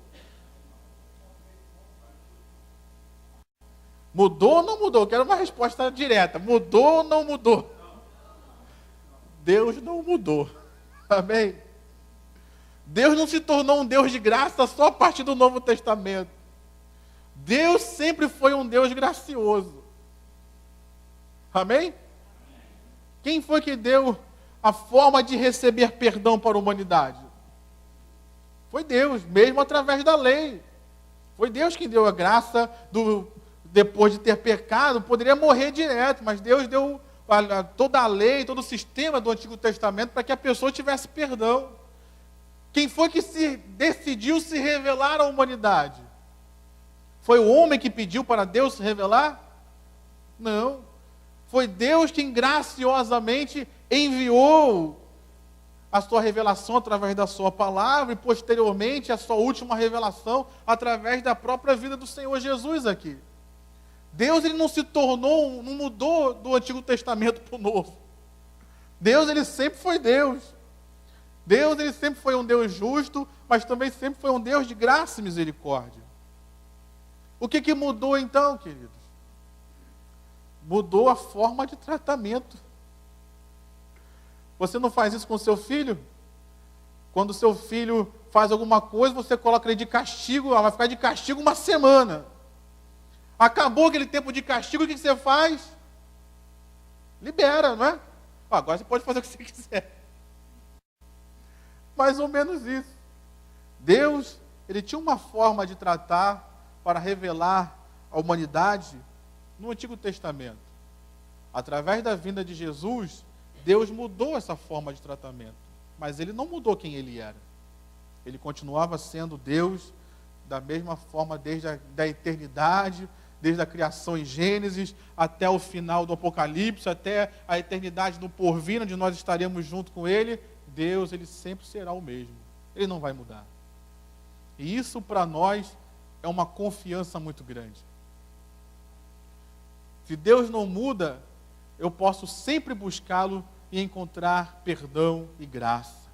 Mudou ou não mudou? Eu quero uma resposta direta. Mudou ou não mudou? Deus não mudou. Amém? Deus não se tornou um Deus de graça só a partir do Novo Testamento. Deus sempre foi um Deus gracioso. Amém? Quem foi que deu a forma de receber perdão para a humanidade? Foi Deus, mesmo através da lei. Foi Deus quem deu a graça depois de ter pecado, poderia morrer direto, mas Deus deu toda a lei, todo o sistema do Antigo Testamento para que a pessoa tivesse perdão. Quem foi que decidiu se revelar à humanidade? Foi o homem que pediu para Deus se revelar? Não. Foi Deus quem graciosamente enviou a sua revelação através da sua palavra e posteriormente a sua última revelação através da própria vida do Senhor Jesus aqui. Deus, Ele não se tornou, não mudou do Antigo Testamento para o Novo. Deus, Ele sempre foi Deus. Deus, Ele sempre foi um Deus justo, mas também sempre foi um Deus de graça e misericórdia. O que mudou então, queridos? Mudou a forma de tratamento. Você não faz isso com o seu filho? Quando o seu filho faz alguma coisa, você coloca ele de castigo, vai ficar de castigo uma semana. Acabou aquele tempo de castigo, o que você faz? Libera, não é? Agora você pode fazer o que você quiser. Mais ou menos isso. Deus, Ele tinha uma forma de tratar para revelar a humanidade no Antigo Testamento. Através da vinda de Jesus, Deus mudou essa forma de tratamento. Mas Ele não mudou quem Ele era. Ele continuava sendo Deus da mesma forma desde a eternidade, desde a criação em Gênesis, até o final do Apocalipse, até a eternidade do porvir, onde nós estaremos junto com Ele. Deus, Ele sempre será o mesmo. Ele não vai mudar. E isso para nós é uma confiança muito grande. Se Deus não muda, eu posso sempre buscá-lo e encontrar perdão e graça.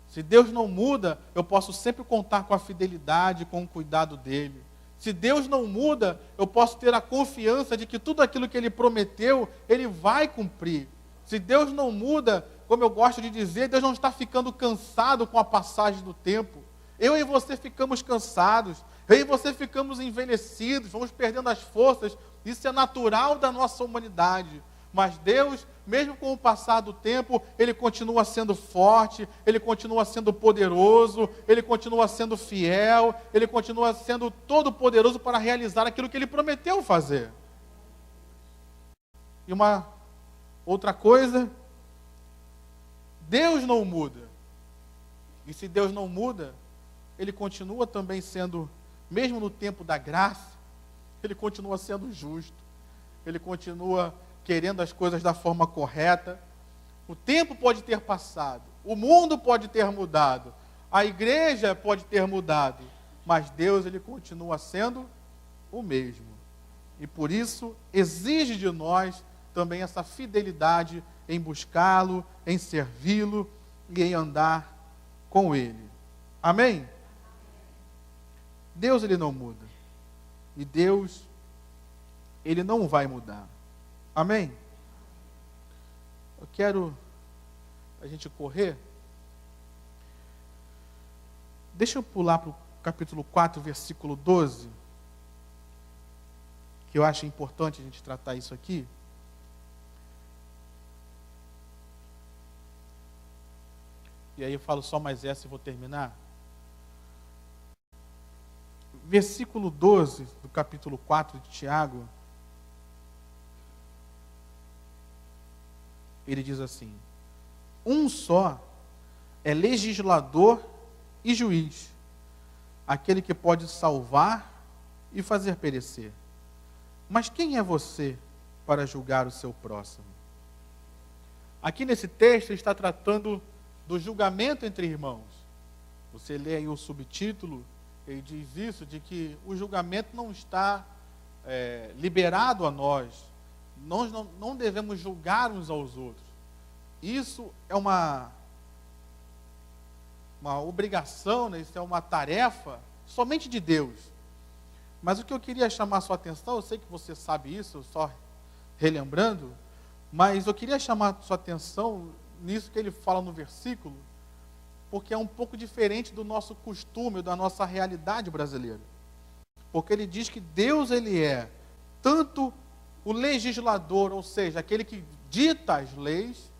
Se Deus não muda, eu posso sempre contar com a fidelidade, com o cuidado dEle. Se Deus não muda, eu posso ter a confiança de que tudo aquilo que Ele prometeu, Ele vai cumprir. Se Deus não muda, como eu gosto de dizer, Deus não está ficando cansado com a passagem do tempo. Eu e você ficamos cansados, eu e você ficamos envelhecidos, vamos perdendo as forças. Isso é natural da nossa humanidade. Mas Deus, mesmo com o passar do tempo, Ele continua sendo forte, Ele continua sendo poderoso, Ele continua sendo fiel, Ele continua sendo todo-poderoso para realizar aquilo que Ele prometeu fazer. E uma outra coisa, Deus não muda. E se Deus não muda, Ele continua também sendo, mesmo no tempo da graça, Ele continua sendo justo, Ele continua querendo as coisas da forma correta. O tempo pode ter passado, o mundo pode ter mudado, a igreja pode ter mudado, mas Deus, Ele continua sendo o mesmo. E por isso exige de nós também essa fidelidade em buscá-lo, em servi-lo e em andar com Ele. Amém? Deus, Ele não muda. E Deus, Ele não vai mudar. Amém? Eu quero a gente correr. Deixa eu pular para o capítulo 4, versículo 12. Que eu acho importante a gente tratar isso aqui. E aí eu falo só mais essa e vou terminar. Versículo 12 do capítulo 4 de Tiago. Ele diz assim: um só é legislador e juiz, aquele que pode salvar e fazer perecer. Mas quem é você para julgar o seu próximo? Aqui nesse texto ele está tratando do julgamento entre irmãos. Você lê aí o subtítulo, ele diz isso, de que o julgamento não está liberado a nós. Nós não devemos julgar uns aos outros. Isso é uma obrigação, né? Isso é uma tarefa somente de Deus. Mas o que eu queria chamar a sua atenção, eu sei que você sabe isso, só relembrando, mas eu queria chamar a sua atenção nisso que ele fala no versículo, porque é um pouco diferente do nosso costume, da nossa realidade brasileira. Porque ele diz que Deus, ele é tanto o legislador, ou seja, aquele que dita as leis,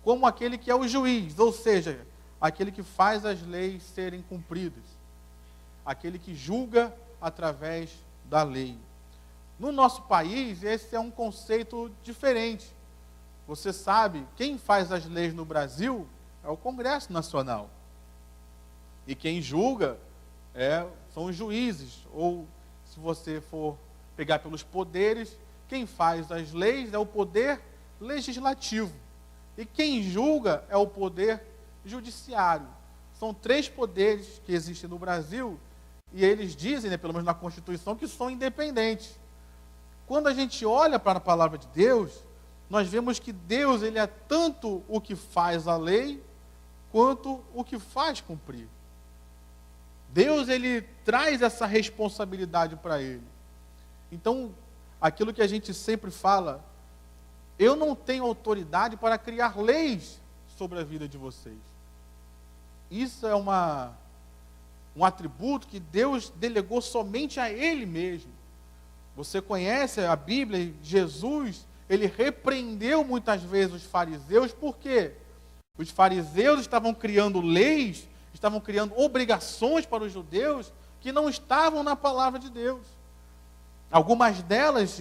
como aquele que é o juiz, ou seja, aquele que faz as leis serem cumpridas, aquele que julga através da lei. No nosso país, esse é um conceito diferente. Você sabe, quem faz as leis no Brasil é o Congresso Nacional. E quem julga são os juízes. Ou, se você for pegar pelos poderes, quem faz as leis é o poder legislativo. E quem julga é o poder judiciário. São 3 poderes que existem no Brasil, e eles dizem, pelo menos na Constituição, que são independentes. Quando a gente olha para a palavra de Deus, nós vemos que Deus, ele é tanto o que faz a lei, quanto o que faz cumprir. Deus, ele traz essa responsabilidade para ele. Então, aquilo que a gente sempre fala, eu não tenho autoridade para criar leis sobre a vida de vocês. Isso é um atributo que Deus delegou somente a Ele mesmo. Você conhece a Bíblia, Jesus, ele repreendeu muitas vezes os fariseus, por quê? Os fariseus estavam criando leis, estavam criando obrigações para os judeus que não estavam na palavra de Deus. Algumas delas,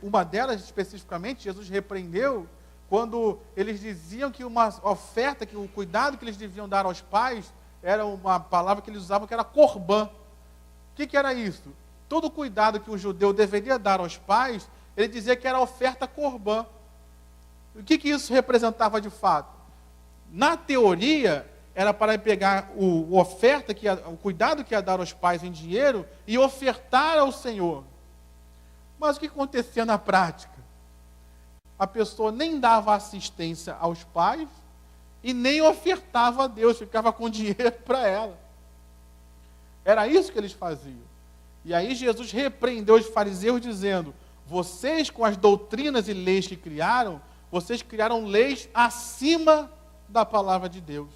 uma delas especificamente, Jesus repreendeu quando eles diziam que uma oferta, que o cuidado que eles deviam dar aos pais, era uma palavra que eles usavam que era corbã. O que era isso? Todo o cuidado que o judeu deveria dar aos pais, ele dizia que era oferta corbã. O que isso representava de fato? Na teoria, era para pegar o cuidado que ia dar aos pais em dinheiro e ofertar ao Senhor. Mas o que acontecia na prática? A pessoa nem dava assistência aos pais e nem ofertava a Deus, ficava com dinheiro para ela. Era isso que eles faziam. E aí Jesus repreendeu os fariseus dizendo: vocês, com as doutrinas e leis que criaram, vocês criaram leis acima da palavra de Deus.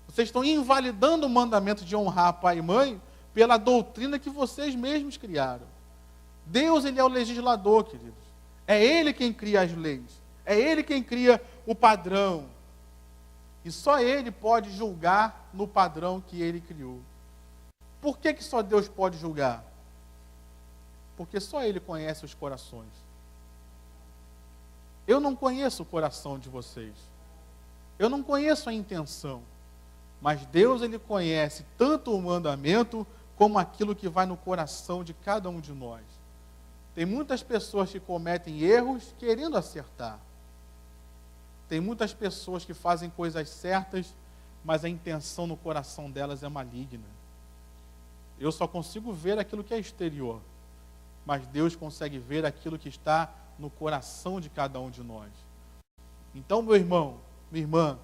Vocês estão invalidando o mandamento de honrar pai e mãe pela doutrina que vocês mesmos criaram. Deus, ele é o legislador, queridos. É Ele quem cria as leis. É Ele quem cria o padrão. E só Ele pode julgar no padrão que Ele criou. Por que só Deus pode julgar? Porque só Ele conhece os corações. Eu não conheço o coração de vocês. Eu não conheço a intenção. Mas Deus, ele conhece tanto o mandamento como aquilo que vai no coração de cada um de nós. Tem muitas pessoas que cometem erros querendo acertar. Tem muitas pessoas que fazem coisas certas, mas a intenção no coração delas é maligna. Eu só consigo ver aquilo que é exterior, mas Deus consegue ver aquilo que está no coração de cada um de nós. Então, meu irmão, minha irmã,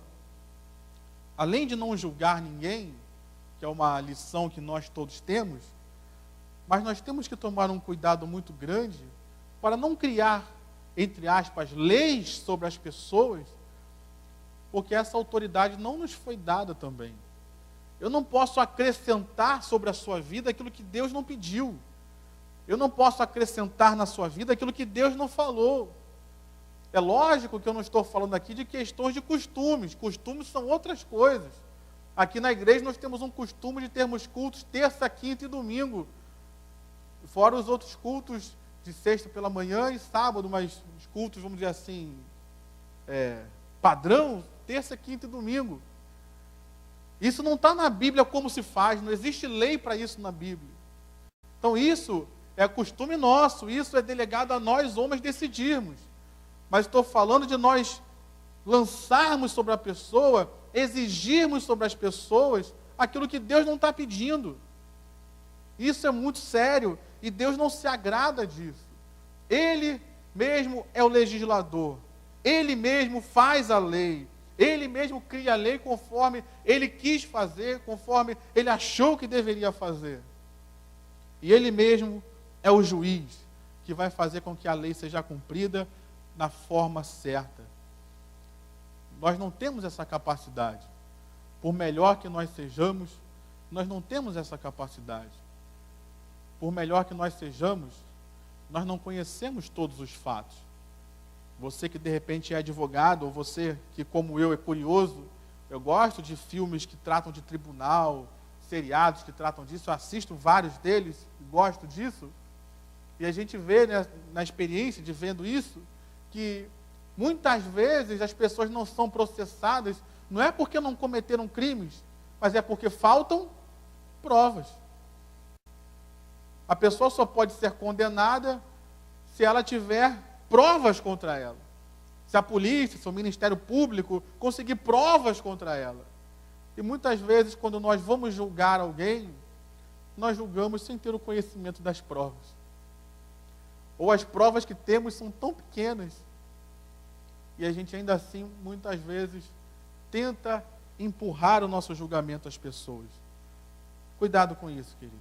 além de não julgar ninguém, que é uma lição que nós todos temos, mas nós temos que tomar um cuidado muito grande para não criar, entre aspas, leis sobre as pessoas, porque essa autoridade não nos foi dada também. Eu não posso acrescentar sobre a sua vida aquilo que Deus não pediu. Eu não posso acrescentar na sua vida aquilo que Deus não falou. É lógico que eu não estou falando aqui de questões de costumes. Costumes são outras coisas. Aqui na igreja nós temos um costume de termos cultos terça, quinta e domingo. Fora os outros cultos de sexta pela manhã e sábado, mas os cultos, vamos dizer assim, padrão, terça, quinta e domingo. Isso não está na Bíblia como se faz, não existe lei para isso na Bíblia. Então isso é costume nosso, isso é delegado a nós homens decidirmos. Mas estou falando de nós lançarmos sobre a pessoa, exigirmos sobre as pessoas aquilo que Deus não está pedindo. Isso é muito sério e Deus não se agrada disso. Ele mesmo é o legislador, Ele mesmo faz a lei, Ele mesmo cria a lei conforme Ele quis fazer, conforme Ele achou que deveria fazer. E Ele mesmo é o juiz que vai fazer com que a lei seja cumprida na forma certa. Nós não temos essa capacidade. Por melhor que nós sejamos, nós não temos essa capacidade. Por melhor que nós sejamos, nós não conhecemos todos os fatos. Você que de repente é advogado, ou você que como eu é curioso, eu gosto de filmes que tratam de tribunal, seriados que tratam disso, eu assisto vários deles, gosto disso, e a gente vê, né, na experiência de vendo isso, que muitas vezes as pessoas não são processadas, não é porque não cometeram crimes, mas é porque faltam provas. A pessoa só pode ser condenada se ela tiver provas contra ela. Se a polícia, se o Ministério Público conseguir provas contra ela. E muitas vezes, quando nós vamos julgar alguém, nós julgamos sem ter o conhecimento das provas. Ou as provas que temos são tão pequenas, e a gente ainda assim, muitas vezes, tenta empurrar o nosso julgamento às pessoas. Cuidado com isso, querido.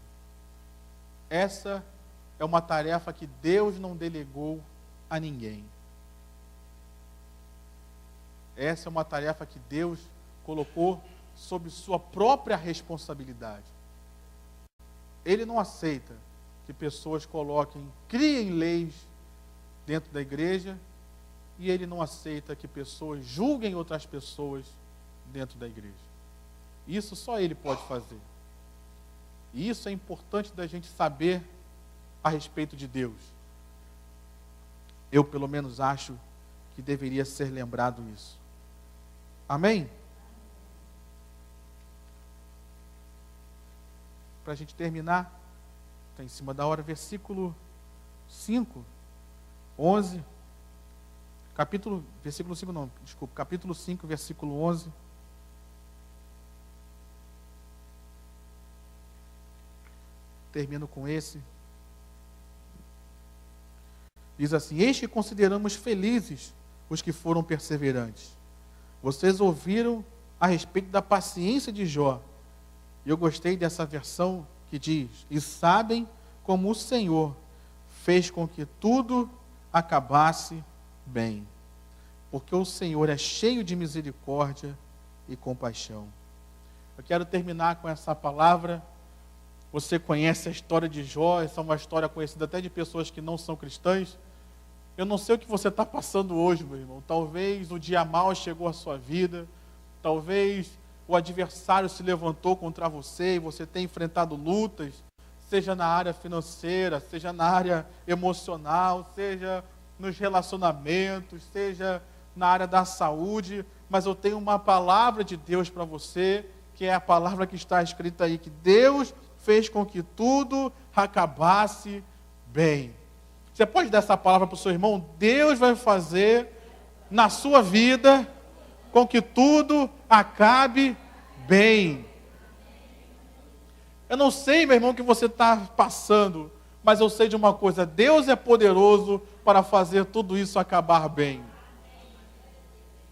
Essa é uma tarefa que Deus não delegou a ninguém. Essa é uma tarefa que Deus colocou sob sua própria responsabilidade. Ele não aceita que pessoas criem leis dentro da igreja, e Ele não aceita que pessoas julguem outras pessoas dentro da igreja. Isso só Ele pode fazer. E isso é importante da gente saber a respeito de Deus. Eu, pelo menos, acho que deveria ser lembrado isso. Amém? Para a gente terminar, está em cima da hora, versículo 5, 11, capítulo 5, versículo 11. Termino com esse. Diz assim: eis que consideramos felizes os que foram perseverantes. Vocês ouviram a respeito da paciência de Jó. E eu gostei dessa versão que diz: e sabem como o Senhor fez com que tudo acabasse bem. Porque o Senhor é cheio de misericórdia e compaixão. Eu quero terminar com essa palavra. Você conhece a história de Jó, essa é uma história conhecida até de pessoas que não são cristãs. Eu não sei o que você está passando hoje, meu irmão. Talvez o dia mau chegou à sua vida, talvez o adversário se levantou contra você e você tem enfrentado lutas, seja na área financeira, seja na área emocional, seja nos relacionamentos, seja na área da saúde, mas eu tenho uma palavra de Deus para você, que é a palavra que está escrita aí, que Deus fez com que tudo acabasse bem. Você pode dar essa palavra para o seu irmão? Deus vai fazer na sua vida com que tudo acabe bem. Eu não sei, meu irmão, o que você está passando, mas eu sei de uma coisa: Deus é poderoso para fazer tudo isso acabar bem.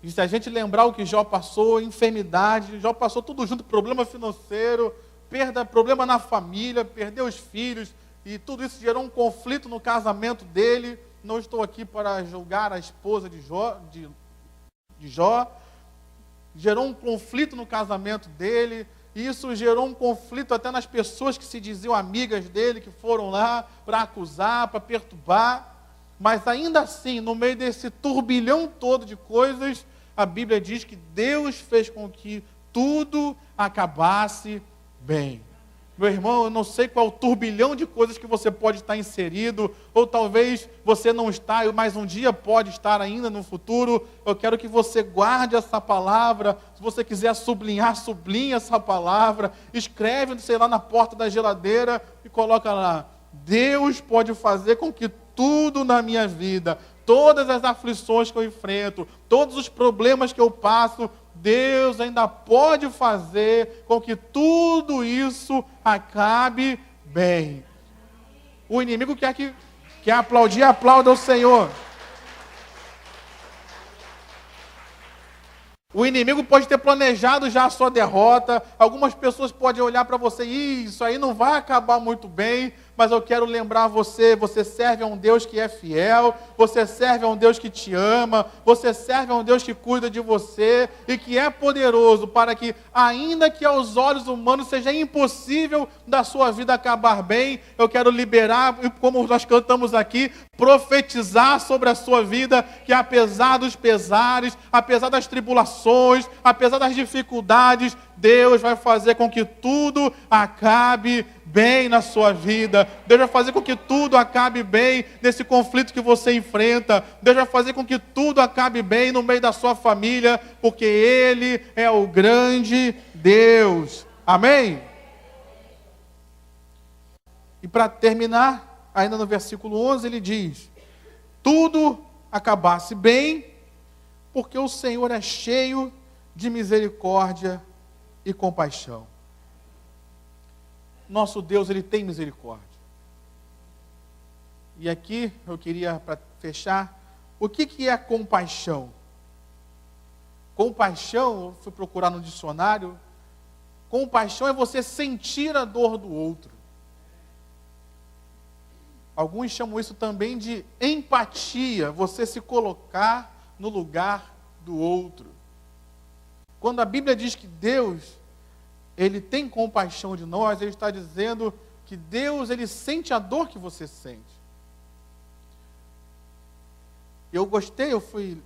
E se a gente lembrar o que Jó passou, enfermidade, Jó passou tudo junto, problema financeiro, perda, problema na família, perdeu os filhos, e tudo isso gerou um conflito no casamento dele. Não estou aqui para julgar a esposa de Jó. Gerou um conflito no casamento dele, e isso gerou um conflito até nas pessoas que se diziam amigas dele, que foram lá para acusar, para perturbar. Mas ainda assim, no meio desse turbilhão todo de coisas, a Bíblia diz que Deus fez com que tudo acabasse bem. Meu irmão, eu não sei qual é o turbilhão de coisas que você pode estar inserido, ou talvez você não está, mas um dia pode estar ainda no futuro. Eu quero que você guarde essa palavra. Se você quiser sublinhar, sublinhe essa palavra. Escreve, sei lá, na porta da geladeira e coloca lá. Deus pode fazer com que tudo na minha vida, todas as aflições que eu enfrento, todos os problemas que eu passo, Deus ainda pode fazer com que tudo isso acabe bem. O inimigo quer aplaudir, aplauda o Senhor. O inimigo pode ter planejado já a sua derrota. Algumas pessoas podem olhar para você e isso aí não vai acabar muito bem. Mas eu quero lembrar você serve a um Deus que é fiel, você serve a um Deus que te ama, você serve a um Deus que cuida de você e que é poderoso para que, ainda que aos olhos humanos seja impossível da sua vida acabar bem, eu quero liberar, como nós cantamos aqui, profetizar sobre a sua vida, que apesar dos pesares, apesar das tribulações, apesar das dificuldades, Deus vai fazer com que tudo acabe bem na sua vida. Deus vai fazer com que tudo acabe bem nesse conflito que você enfrenta. Deus vai fazer com que tudo acabe bem no meio da sua família, porque Ele é o grande Deus. Amém? E para terminar, ainda no versículo 11, ele diz: tudo acabasse bem, porque o Senhor é cheio de misericórdia e compaixão. Nosso Deus, Ele tem misericórdia. E aqui eu queria, para fechar, o que é compaixão? Compaixão, eu fui procurar no dicionário, compaixão é você sentir a dor do outro. Alguns chamam isso também de empatia, você se colocar no lugar do outro. Quando a Bíblia diz que Deus, Ele tem compaixão de nós, Ele está dizendo que Deus, Ele sente a dor que você sente. Eu gostei, eu fui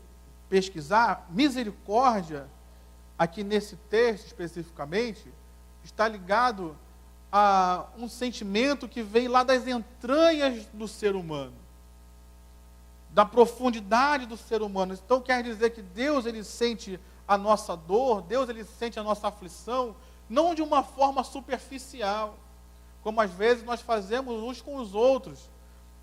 pesquisar, misericórdia, aqui nesse texto especificamente, está ligado a um sentimento que vem lá das entranhas do ser humano, da profundidade do ser humano. Então quer dizer que Deus, Ele sente a nossa dor, Deus, Ele sente a nossa aflição, não de uma forma superficial, como às vezes nós fazemos uns com os outros.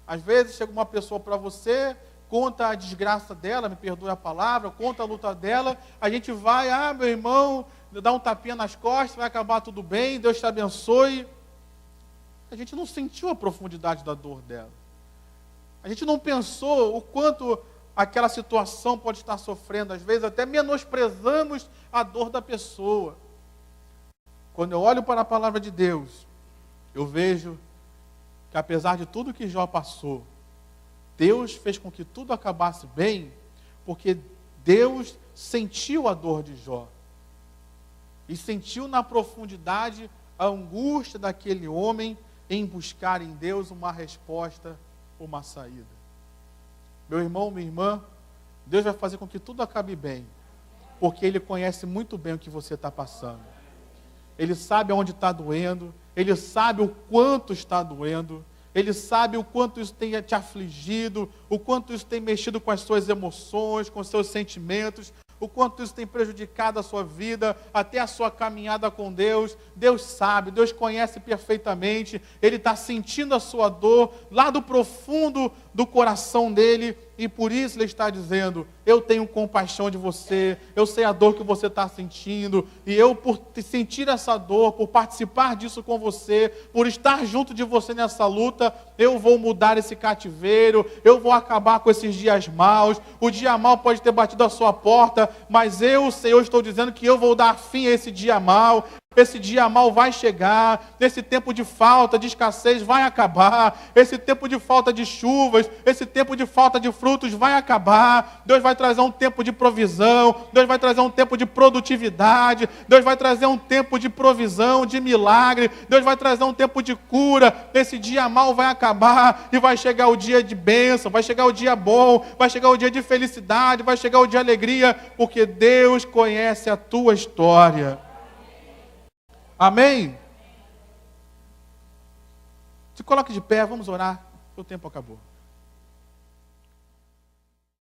Às vezes chega uma pessoa para você, conta a desgraça dela, me perdoe a palavra, conta a luta dela, a gente vai, meu irmão, dá um tapinha nas costas, vai acabar tudo bem, Deus te abençoe. A gente não sentiu a profundidade da dor dela. A gente não pensou o quanto aquela situação pode estar sofrendo. Às vezes até menosprezamos a dor da pessoa. Quando eu olho para a palavra de Deus, eu vejo que apesar de tudo que Jó passou, Deus fez com que tudo acabasse bem, porque Deus sentiu a dor de Jó. E sentiu na profundidade a angústia daquele homem em buscar em Deus uma resposta, uma saída. Meu irmão, minha irmã, Deus vai fazer com que tudo acabe bem, porque Ele conhece muito bem o que você está passando. Ele sabe aonde está doendo, Ele sabe o quanto está doendo, Ele sabe o quanto isso tem te afligido, o quanto isso tem mexido com as suas emoções, com os seus sentimentos, o quanto isso tem prejudicado a sua vida, até a sua caminhada com Deus. Deus sabe, Deus conhece perfeitamente, Ele está sentindo a sua dor, lá do profundo do coração dele, E por isso Ele está dizendo, eu tenho compaixão de você, eu sei a dor que você está sentindo, e eu, por sentir essa dor, por participar disso com você, por estar junto de você nessa luta, eu vou mudar esse cativeiro, eu vou acabar com esses dias maus. O dia mau pode ter batido a sua porta, mas eu, Senhor, estou dizendo que eu vou dar fim a esse dia mau. Esse dia mau vai chegar, esse tempo de falta, de escassez vai acabar, esse tempo de falta de chuvas, esse tempo de falta de frutos vai acabar. Deus vai trazer um tempo de provisão, Deus vai trazer um tempo de produtividade, Deus vai trazer um tempo de provisão, de milagre, Deus vai trazer um tempo de cura. Esse dia mau vai acabar e vai chegar o dia de bênção, vai chegar o dia bom, vai chegar o dia de felicidade, vai chegar o dia de alegria, porque Deus conhece a tua história. Amém? Se coloque de pé, vamos orar, o tempo acabou.